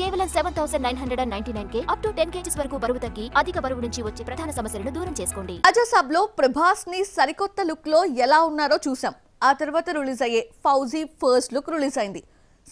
కేవలం 7,999 up to 10 kgs వరకు బరువు తగ్గి అధిక బరువు నుంచి వచ్చే ప్రధాన సమస్యలను దూరం చేసుకోండి. రాజాసాబ్లో ప్రభాస్ ని సరికొత్త లుక్ లో ఎలా ఉన్నారో చూసాం. ఆ తర్వాత రిలీజ్ అయ్యే ఫౌజీ ఫస్ట్ లుక్ రిలీజ్ అయింది.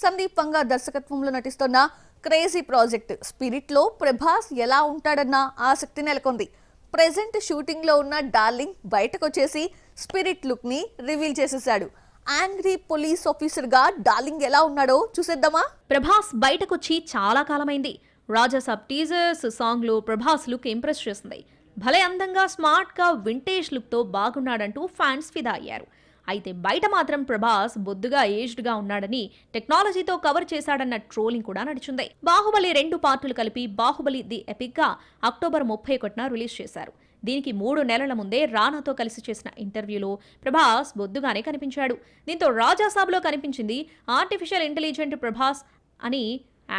సందీప్ వంగా దర్శకత్వంలో నటిస్తున్న క్రేజీ ప్రాజెక్ట్ స్పిరిట్ లో ప్రభాస్ ఎలా ఉంటాడన్న ఆసక్తి నెలకొంది. ప్రెజెంట్ షూటింగ్ లో ఉన్న డార్లింగ్ బయటకు వచ్చేసి స్పిరిట్ లుక్ ని రివీల్ చేసేసాడు. యాంగ్రీ పోలీస్ ఆఫీసర్ గా డార్లింగ్ ఎలా ఉన్నాడో చూసేద్దామా? ప్రభాస్ బయటకొచ్చి చాలా కాలమైంది. రాజాసాబ్ టీజర్స్ సాంగ్ లో ప్రభాస్ లుక్ ఇంప్రెస్ చేసింది. భలే అందంగా స్మార్ట్ గా వింటేజ్ లుక్ తో బాగున్నాడంటూ ఫ్యాన్స్ ఫిదా అయ్యారు. అయితే బయట మాత్రం ప్రభాస్ బొద్దుగా ఏజ్డ్ గా ఉన్నాడని టెక్నాలజీతో కవర్ చేశాడన్న ట్రోలింగ్ కూడా నడిచింది. బాహుబలి 2 పార్టులు కలిపి బాహుబలి ది ఎపిక్ గా అక్టోబర్ 31న రిలీజ్ చేశారు. దీనికి 3 నెలల ముందే రానాతో కలిసి చేసిన ఇంటర్వ్యూలో ప్రభాస్ బొద్దుగానే కనిపించాడు. దీంతో రాజాసాబ్లో కనిపించింది ఆర్టిఫిషియల్ ఇంటెలిజెంట్ ప్రభాస్ అని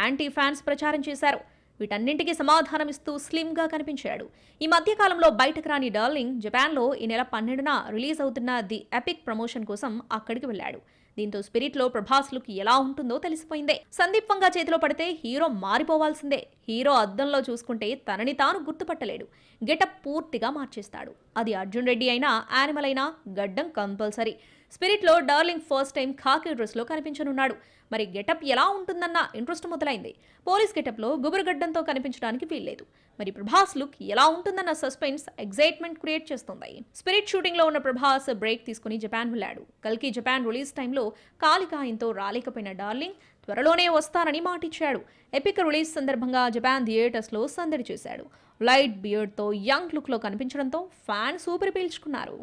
యాంటీ ఫ్యాన్స్ ప్రచారం చేశారు. వీటన్నింటికీ సమాధానమిస్తూ స్లిమ్ గా కనిపించాడు. ఈ మధ్య కాలంలో బయటకు రాని డార్లింగ్ జపాన్లో ఈ నెల 12న రిలీజ్ అవుతున్న ది ఎపిక్ ప్రమోషన్ కోసం అక్కడికి వెళ్ళాడు. దీంతో స్పిరిట్ లో ప్రభాస్ లుక్ ఎలా ఉంటుందో తెలిసిపోయిందే. సందీప్ వంగా చేతిలో పడితే హీరో మారిపోవాల్సిందే. హీరో అద్దంలో చూసుకుంటే తనని తాను గుర్తుపట్టలేడు. గెటప్ పూర్తిగా మార్చేస్తాడు. అది అర్జున్ రెడ్డి అయినా యానిమల్ అయినా గడ్డం కంపల్సరీ. స్పిరిట్ లో డార్లింగ్ ఫస్ట్ టైం ఖాకీ డ్రెస్ లో కనిపించనున్నాడు. మరి గెటప్ ఎలా ఉంటుందన్న ఇంట్రెస్ట్ మొదలైంది. పోలీస్ గెటప్ లో గుబురుగడ్డంతో కనిపించడానికి వీల్లేదు. మరి ప్రభాస్ లుక్ ఎలా ఉంటుందన్న సస్పెన్స్ ఎగ్జైట్మెంట్ క్రియేట్ చేస్తుంది. స్పిరిట్ షూటింగ్ లో ఉన్న ప్రభాస్ బ్రేక్ తీసుకుని జపాన్ వెళ్ళాడు. కల్కి జపాన్ రిలీజ్ టైంలో కాలికాయంతో రాలేకపోయిన డార్లింగ్ త్వరలోనే వస్తానని మాటిచ్చాడు. ఎపిక్ రిలీజ్ సందర్భంగా జపాన్ థియేటర్స్ లో సందడి చేశాడు. లైట్ బియర్డ్ తో యంగ్ లుక్ లో కనిపించడంతో ఫ్యాన్స్ ఊపిరి పీల్చుకున్నారు.